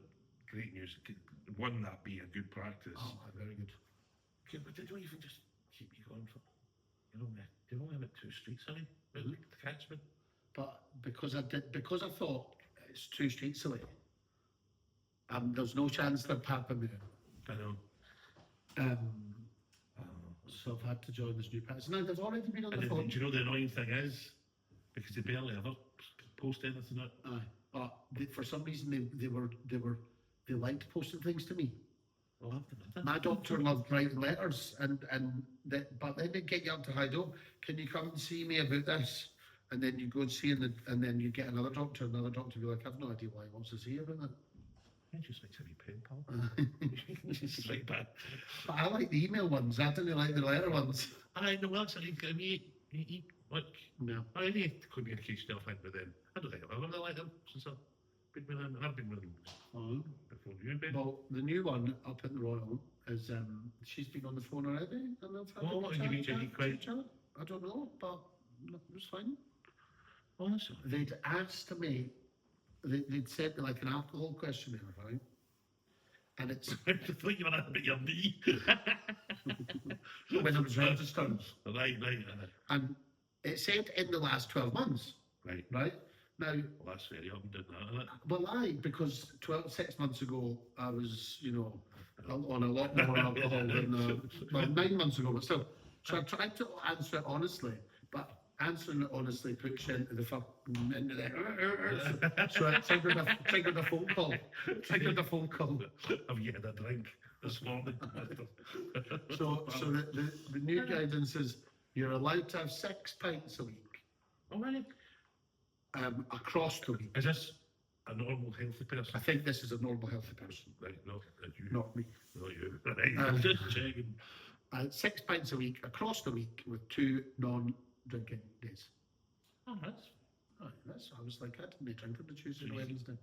great news. One, that be a good practice. Oh, very good. Okay, but they don't even just keep you going for, they're only about 2 streets away, the catchment. But because I thought it's 2 streets away, there's no chance that Papa moved. I know. So I've had to join this new practice. Now they've already been on the And phone. do you know the annoying thing is, because they barely ever post anything out. Aye. But for some reason they liked posting things to me. Well, My doctor loved writing letters, but then they get you up to Hydo. Can you come and see me about this? And then you go and see, and then you get another doctor be like, I've no idea why he wants to see you about that. I just like to be pen pal. Just like that. But I like the email ones. I didn't like the letter ones. I know that's like like No. I need communication I've had with them. I don't think I've ever really liked them since I've been with them, and I've been with them before you've been. Well, the new one up at the Royal is she's been on the phone already, and I've had What do you mean, Jenny? Quite? I don't know, but it was fine. Oh, that's all right. They'd asked me, they'd sent me like an alcohol questionnaire, right? And it's I thought you were at your knee. when I was registered. Right. And it said in the last 12 months. Right. Now, Well, that's very young, didn't that, isn't it? well, because 6 months ago, I was, on a lot more alcohol than, 9 months ago, but still. So I tried to answer it honestly, but answering it honestly puts you into the so it triggered a phone call. Have you had a drink this morning? So the new guidance is you're allowed to have 6 pints a week. Oh, really? Across the week. Is this a normal, healthy person? I think this is a normal, healthy person. Right, not you. Not me. Not you. Right, just checking. 6 pints a week across the week with 2 non-drinking days. Oh, that's... I was like, I didn't drink on the Tuesday and Wednesday.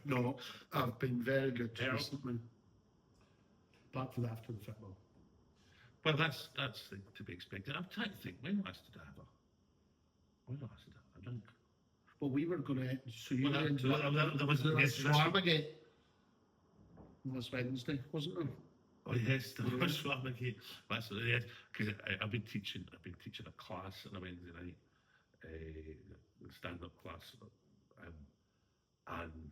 No, I've been very good recently. Apart from after the football. Well, that's to be expected. I'm trying to think, when last did I have a drink? Well, we were going to, so you Well, were into there was Swarmagate this Wednesday, wasn't there? Oh yes, there was Swarmagate. That's yes, because I've been teaching a class on a Wednesday night, the stand-up class, and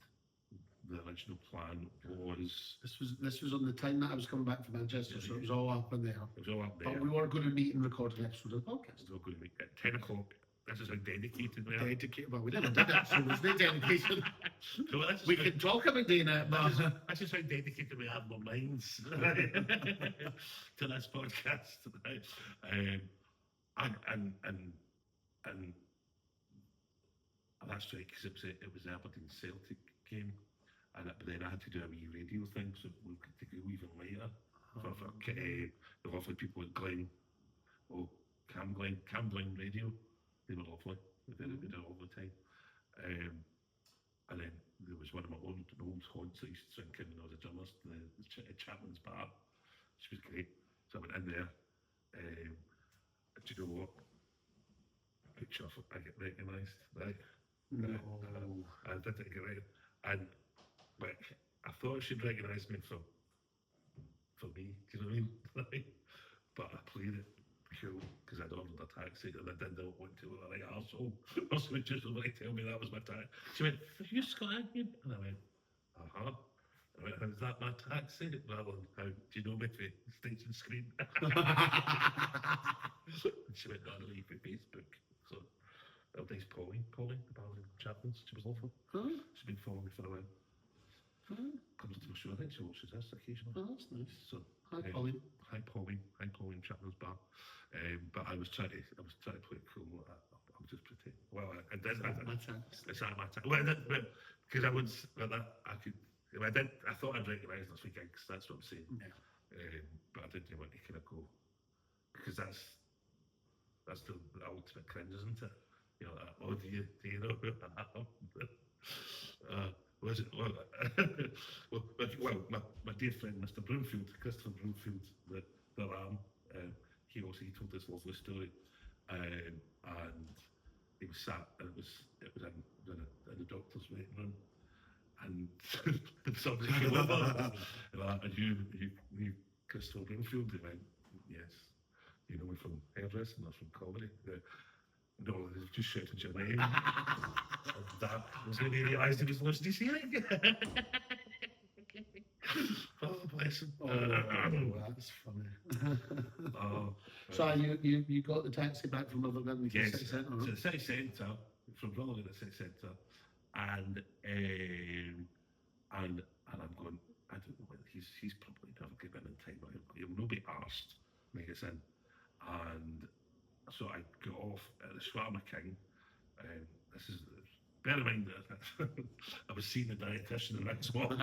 the original plan was This was on the time that I was coming back from Manchester, so it was all up in there. it was all up there. But we were going to meet and record an episode of the podcast. We were going to meet at 10 o'clock. This is how dedicated we are. Dedicated, well, we never did it, so there's no dedication. So this is We how- can talk about doing it, but This is how dedicated we have our minds to this podcast. And that's right, because it was the Aberdeen Celtic game, but then I had to do a wee radio thing, so we could take it even later for the lovely people at Glen, Cam Glen Radio. They were lovely. We did it all the time. And then there was one of my old haunts that I used to drink in when I was a journalist, the Chapman's Bar. She was great. So I went in there. Do you know what? Picture of I get recognised, right? no. I didn't get recognised. And like, I thought she'd recognise me for me, do you know what I mean? But I played it cool because I'd ordered a taxi and I didn't want to look like an arsehole. Also, it just was like tell me that was my taxi. She went, "Are you Scotland?" And I went, "Uh-huh." I went, "Is that my taxi?" Rather than, "How do you know me for station screen?" And she went, "No, I know you for Facebook." So, that was nice Pauline, the Ballon Chaplains. She was lovely. Oh, She's been following me for a while. oh, Comes to my show. I think she watches this occasionally. oh, that's nice. So, Hi, Pauline. Hi Pauline Chapman's bar. But I was trying to play it cool. I was just pretend. Well, I did. It's not my time. Well, because I was like that. I could. I did. I thought I'd recognise this weekend. Cause that's what I'm saying. Yeah. But I didn't want to kind of go because that's the ultimate cringe, isn't it? You know, oh, do you know who I am? Was it well? Well, my dear friend, Mr. Broomfield, Christopher Broomfield, the ram. He told this lovely story, and he was sat, and it was in the doctor's waiting room, and somebody came over, and you Christopher Broomfield. He went, "Yes, you know me from hairdressing or from comedy." No, they just shouted your name. That was when he realised he was listening to you. Oh, bless him. That's funny. So you got the taxi back from Rutherglen to the city centre? To the city centre, from Rutherglen to the city centre, and I'm going, I don't know whether he's probably never given in time, but he'll not be arsed when he gets in. And so I got off at the Shawarma King. This is, bear in mind that I was seeing the dietitian the next morning.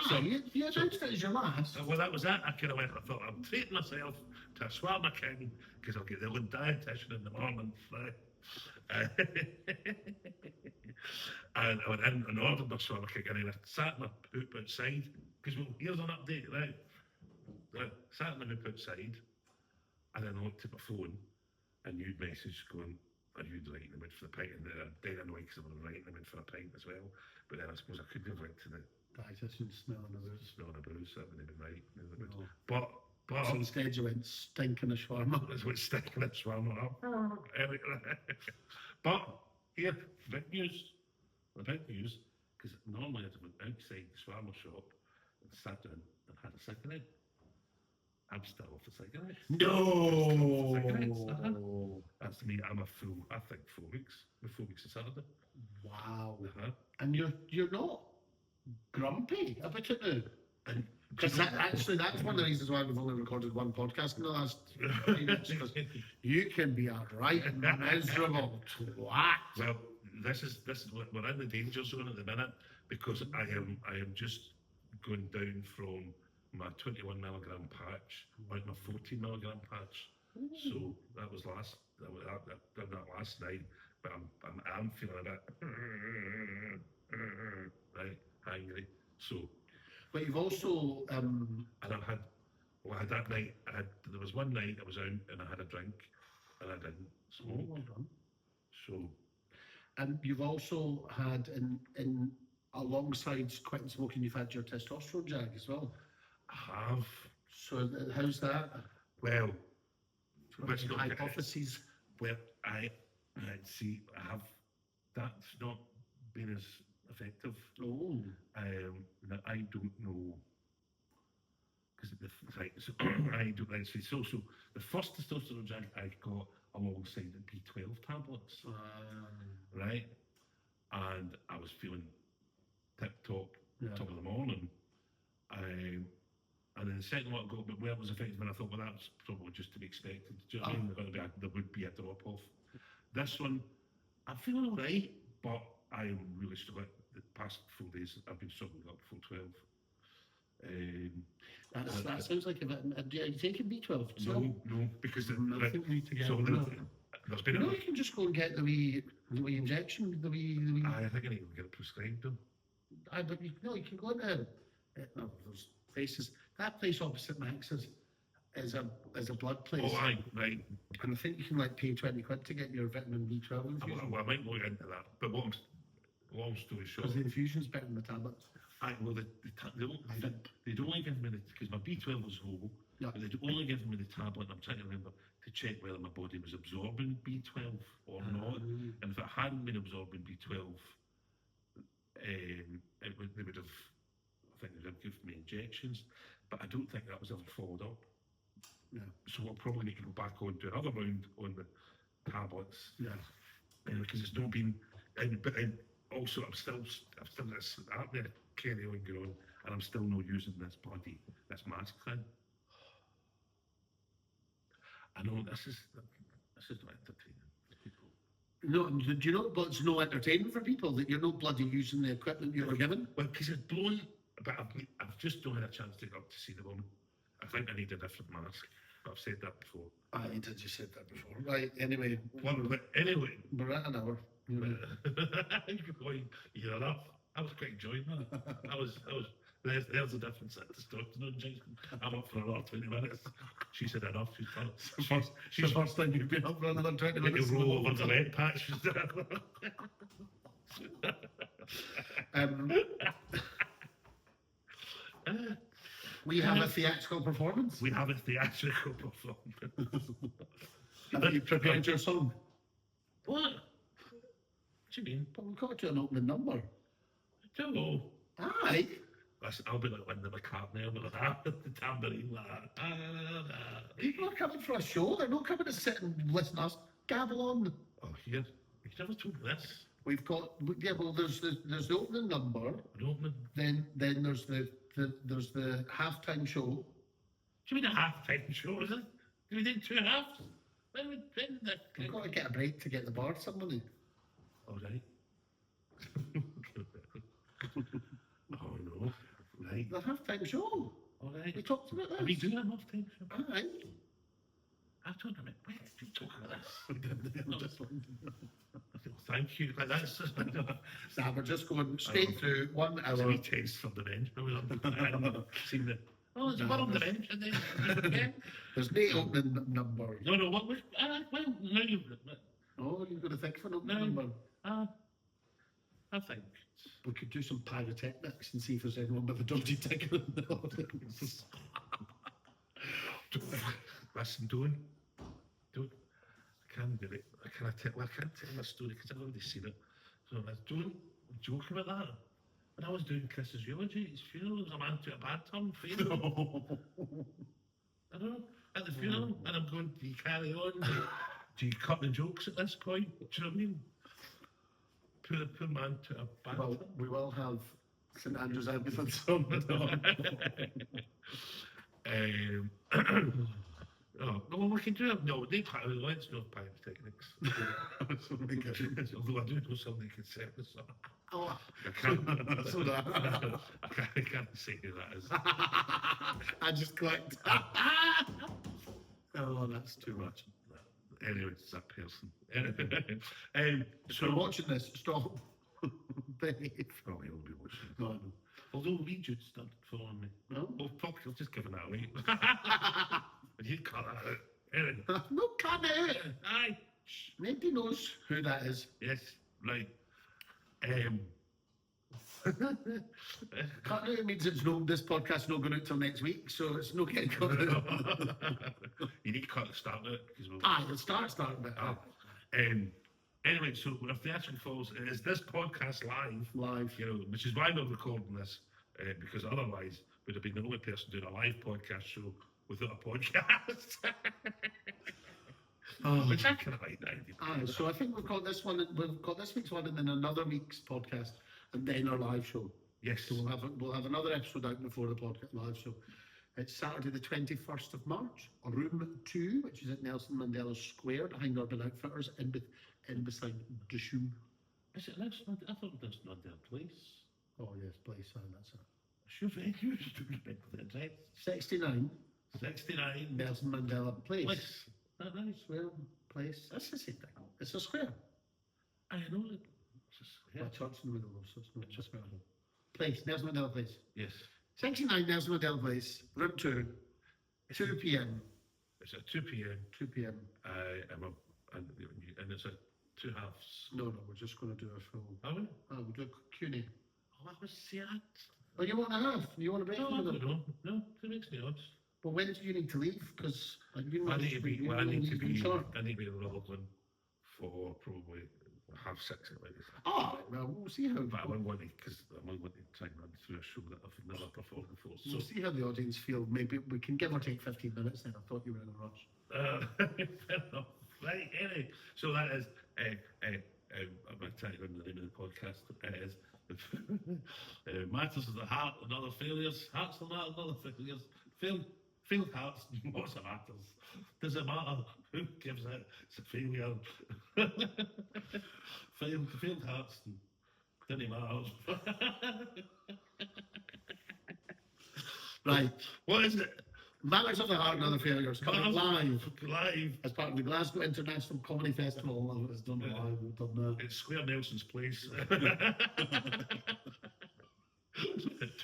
So you announced it as your last. Well, that was it. I kind of went, I thought, I'm treating myself to a Shawarma King because I'll get the old dietitian in the morning. And I went in and ordered my Shawarma King, and then I sat in my poop outside because here's an update, right? I sat in my poop outside, and then I looked at my phone, and you'd message going, "Are you the right in the mood for the pint?" And then I'm dead annoyed because I was right in the mood for a pint as well. But then I suppose I couldn't have went to the Dietitian smelling a booze. smelling a booze, that would have been right in the mood. No. But So instead you went stinking of shawarma. that's what's sticking it shawarma up. But here, big news. The big news, because normally I'd have went outside the shawarma shop and sat down and had a cigarette. I'm still off the cigarettes. No. That's me. I'm a full. I think 4 weeks. The 4 weeks of Saturday. Wow. Uh-huh. And you're not grumpy about it now. And Because actually, that's one of the reasons why we've only recorded one podcast in the last few minutes. Because you can be a right miserable twat. well, this is we're in the danger zone at the minute because I am just going down from my 21 milligram patch out my 14 milligram patch. So that was I done that last night, but I'm feeling a bit right angry. So. But you've also And I had that night. There was one night I was out and I had a drink, and I didn't smoke. well done. So And you've also had in alongside quitting smoking, you've had your testosterone jag as well. I have. So how's that? Well, What's your hypotheses? well, I see. I have. That's not been as effective. Oh, Now I don't know. Because right, so I don't right. So the first testosterone jag I got alongside the B12 tablets, right, and I was feeling tip top, top of the morning. And then the second one I got, but where it was effective, and I thought, well, that's probably just to be expected. Do you know what I mean? There would be a drop off. This one, I'm feeling all right, but I am really struggling. The past 4 days, I've been struggling up for 12. that sounds like a bit. Are you taking B12? No, because I think we need to get. there's been You can just go and get the wee injection. The wee. I think I need to get it prescribed them. But you can go into those places. That place opposite Max's is a blood place. Oh, aye, right. And I think you can pay 20 quid to get your vitamin B12 infusion. Well, I might look into that. But long story short, Because the infusion's better than the tablets. they'd only give me because my B12 was low. Yeah. But they'd only give me the tablet. I'm trying to remember to check whether my body was absorbing B12 or not. And if it hadn't been absorbing B12, they would have think they did give me injections, but I don't think that was ever followed up. Yeah. So we'll probably need to go back on to another round on the tablets. Yeah. Because it's not been, and also I've still this apnea carry on going on, and I'm still not using this mask thing. I know this is not entertaining for people. No, do you know what's no entertainment for people? That you're not bloody using the equipment you were given? Well, because it's blown, but I've just not had a chance to go up to see the woman. I think I need a different mask, but I've said that before. I did you said that before. Right, anyway. Anyway. We're at an hour. Good point. You're enough. I was quite enjoying that. There's a difference at the testosterone injection. I'm up for another 20 minutes. She said enough. She's the first time you've been up for another 20 minutes. You roll over the leg patch. We have a theatrical performance. We have a theatrical performance. Have you prepared your song? What? What do you mean? But we've got to an opening number. I don't know. Aye. I'll be like Linda McCartney, I'll be like that, the tambourine, like that. People are coming for a show, they're not coming to sit and listen to us gabble on. Oh, here, you never told me this. We've got, yeah, well, there's the opening number, An opening. then there's the halftime show. Do you mean a half-time show, is it? Do we do 2 halves? We've got to get a break to get the bar somebody. All right. Oh no. Right. The halftime show. All right. We talked about this. Are we doing a half-time show? Aye. I told him, where did you talk about this? Thank you. That's Nah, we're just going straight through 1 hour. Three tastes from the bench. Seen the. Oh, there's one on the bench, and then yeah. There's no opening number. No. What was? Well, no, you. Oh, you've got to think for an opening No. number. I think. We could do some pyrotechnics and see if there's anyone with a dodgy ticket in the audience. Listen, don't. I can't do it. I can't tell my story because I've already seen it. So don't joke about that. When I was doing Chris's eulogy at his funeral, there was a man to a bad term funeral. I don't know. At the funeral, and I'm going, do you carry on? Do you cut the jokes at this point? Do you know what I mean? Poor man to a bad Well, term. we will have St Andrew's ambulance on the door. Oh, well, we can do it. No, let's not pyrotechnics. Although I do know somebody can say this. Oh, I can't. so that. I can't say who that is. I just clicked. Oh, that's too much. Anyway, it's that person. So watching this, stop. Behave. Oh, he'll be watching. No, Although we just started following me. no. Oh, fuck, I'll just give that away. You cut that out. Anyway. No, can't it. Aye. Nobody knows who that is. Yes, right. Can't it means it's no. This podcast's not going out till next week, so it's no getting cut out. You need to cut the start out because we'll. It'll start bit. Anyway, so if the action falls, is this podcast live? You know, which is why we're recording this, because otherwise we'd have been the only person doing a live podcast show without a podcast. Which I kind of like that idea. So I think we've got this one. We've got this week's one, and then another week's podcast, and then our live show. Yes. So we'll have another episode out before the podcast live show. It's Saturday the 21st of March, room 2, which is at Nelson Mandela Square behind Urban Outfitters in beside Dishoom. Is it next? I thought that's not their place. Oh yes, place, that's it. Sure, venue is doing the address. 69 69 Nelson Mandela Place. That nice. Square Place. That's the same thing. It's a square. I know it. Yeah. A church in the middle, so it's not just a square. Place, Nelson Mandela Place. Yes. 69 Nelson Mandela Place, room 2, 2 p.m. It's at 2 p.m. 2 p.m. And it's at 2 halves. No, we're just going to do a full. Are we? We'll do a Q&A. Oh, I was sad. Oh, you want a half? You want a break? No, I don't know. No, it makes me odds. But when do you need to leave? Because I need to be relevant for probably We'll have 6 at least. Oh, well, we'll see how. But I wouldn't want to, because I wouldn't want to try and run through a show that I've never performed before. We'll see how the audience feel. Maybe we can give or take 15 minutes then. I thought you were in a rush. Fair enough. Right, anyway, so that is, I'm going to tell you the name of the podcast. It is Matters of the Heart and Other Failures. Hearts of the Heart and Other Failures. Failed hearts, what's the matters? Does it matter? Who gives it? It's a failure. failed hearts, didn't matter. Right. What is it? Matters of the Heart and Other Failures coming live Live. as part of the Glasgow International Comedy Festival. It's done live. We've done that. It's Square Nelson's Place.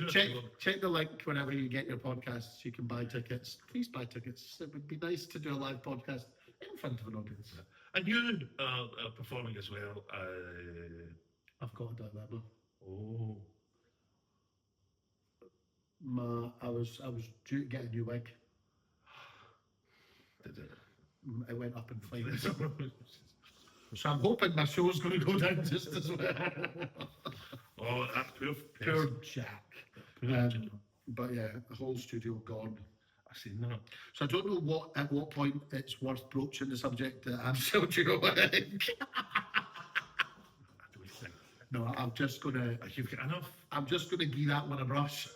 Check the link whenever you get your podcasts. You can buy tickets. Please buy tickets. It would be nice to do a live podcast in front of an audience. And you are performing as well. I've got a dilemma. Oh. I was due to get a new wig. Did it? It went up in flames. So I'm hoping my show's going to go down just as well. Oh, that Poor Jack. Poor Jack. But yeah, the whole studio gone. I seen that. So I don't know at what point it's worth broaching the subject that I'm still due a wig. I don't think. No, I'm just going to. You've got enough. I'm just going to give that one a brush.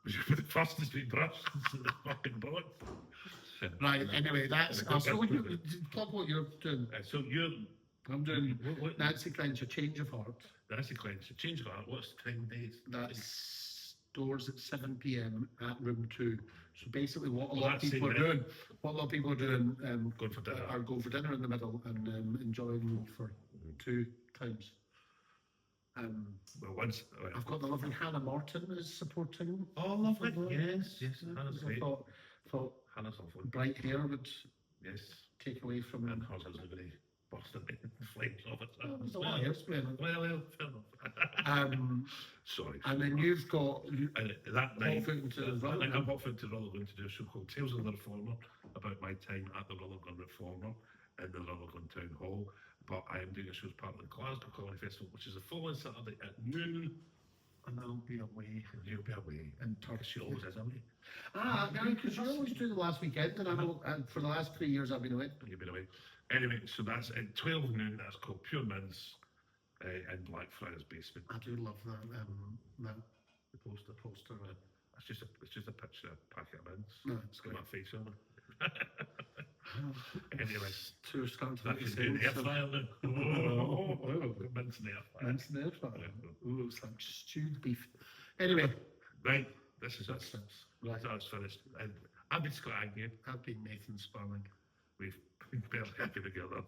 You're the first to be brushed into the fucking board. Right, anyway, so you plug what you're doing. So you're. I'm doing What? Nancy Clench, A Change of Heart. That's the question. So change of heart. What's the time days? That's doors at 7 p.m. at room 2. So basically, what a Well, lot of that's people are it, doing, Going for dinner. are going for dinner in the middle and enjoying me for 2 times. Well, once. I've got the lovely Hannah Morton is supporting. Oh, lovely. Yes, yes. Hannah's I great. thought Hannah's lovely. bright hair would Yes. take away from And hers isn't going to burst into flames of it. There's a lot of hairspray. Well, fair enough. Sorry. And then you've got And that night, Hot Foot into I'm Rutherglen. off into Rutherglen to do a show called Tales of the Reformer about my time at the Rutherglen Reformer in the Rutherglen Town Hall. But I am doing a show as part of the Glasgow Comedy Festival, which is the following Saturday at noon. and I'll be away. And you'll be away. In She always is away. Because you always do the last weekend, and I know, and for the last 3 years I've been away. You've been away. Anyway, so that's at 12 noon. That's called Pure Mints in Blackfriars Basement. I do love that. The poster. It's just a picture of a packet of mints. No, it's Got great. my face on it. Anyway, Two starting to that make is the in the air same. fryer now. Oh, mints in the air fryer. Mince in the air fryer. Ooh, it's like stewed beef. Anyway, Right, this is that's us. right. That's finished. And I've been Scott Agnew. I've been Nathan Sparling. We've been barely happy together.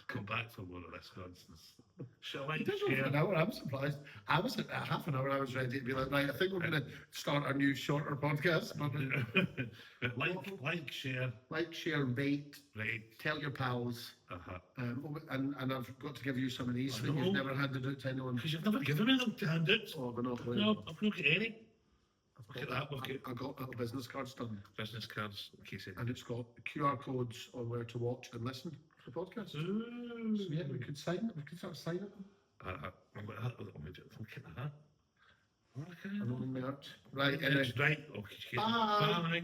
Come back for more of this nonsense. Shall I It took over share? an hour. I'm surprised. I was at half an hour. I was ready to be like, right, I think we're going to start our new shorter podcast. But like, share, like, share, rate, right? tell your pals. And I've got to give you some of these I that you've know. never handed out to anyone. Because you've never given me them to hand out. Oh, we're not No, I've not got any. I've Look at that, we've I got little business cards done, business cards in case and it's got QR codes on where to watch and listen to the podcast. So yeah, we could sign. We could start signing them. I'm going to look at that. And on merch. Right. Anyway. Right. Okay. Bye. Bye.